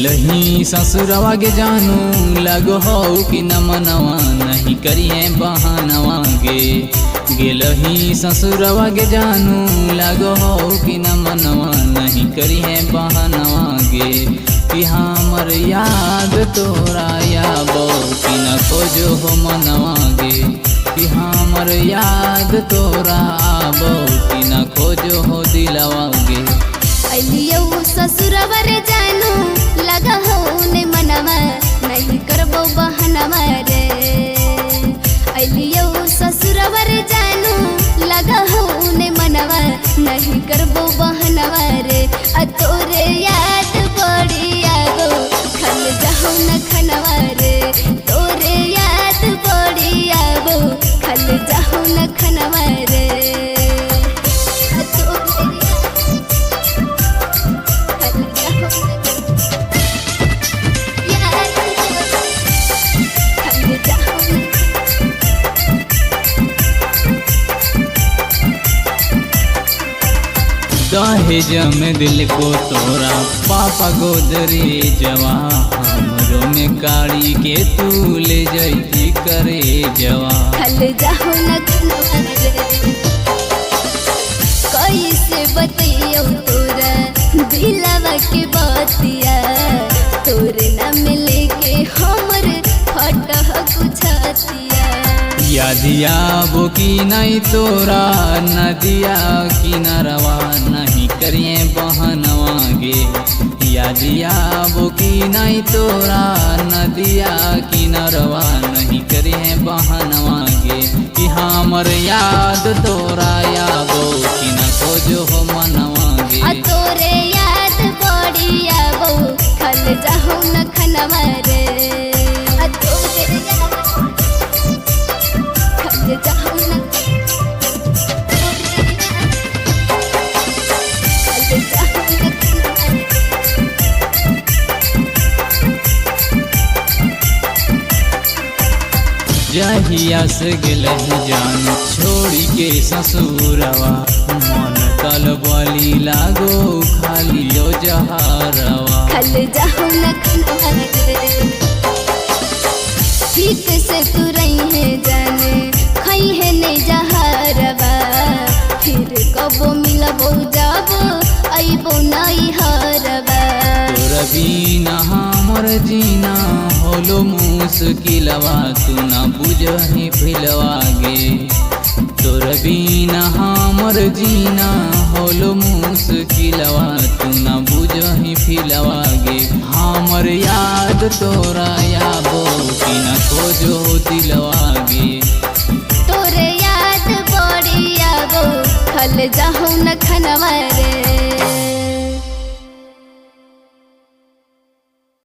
गेलही ससुरवा गे जानू लगो हो कि न मनवा नहीं करिए बहानवा गे। गेलही ससुरवा गे जानू लगो हो कि न मनवा नहीं करिए बहानवा गे। कि हमर याद तोरा याबो कि न खोजो हो मनवा गे। कि हमर याद तोरा आबो कि न खोजो हो दिलवा गे। अलियो ससुरवा रे जानू लगा हो ने मनवा नहीं करबो बहनवा रे। अलियो ससुरवा रे जानू लगा हो ने मनवा नहीं करबो बहनवा रे। आ तोरे याद बड़ी आगो खल जाओ न खनवा रे। तोरे याद बड़ी आगो खल जाओ न खनवा रे। दहेज में दिल को तोरा पापा गोदरी जवा। हमरो में काढ़ी के तू ले जैती करे जवा। खल जाओ न खनवा रे। कैसे बतैयो तोरा दिलवा के बतिया। तोरे ना मिले के हमर फटह कुछतिया। यादिया वो की नहीं तोरा नदिया किनारवा नहीं करिए बहनवा गे। यादिया वो की नहीं तोरा नदिया किनारवा नहीं करिए बहनवा गे। कि हमर याद तोरा याबो कि न खोजो हो मनवा गे। आ तोरे याद बड़ी आबो खल जाओ न खनवा रे। आ तोरे याद खल जाओ न खल जाओ न खनवा रे। जहिया से गेलही जान छोड़ी के ससुरवा। मन कल बली लागो खालियो जहरवा। खल जाओ न खनवा रे। ठीक से तू रही है जाने खई है ने जहरवा। फिर कबो मिलबो जाबो अइबो नहीं हरवा। तोर बिना हमर जीना होलो मुश्किलवा तू न बुझही फिलवा गे। तोर बिना हमर जीना होलो मुश्किलवा तू न बुझही फिलवा गे। हमर याद तोरा याबो कि न खोजो दिलवा गे। तोरे याद बड़ी आबो खल जाओ न खनवा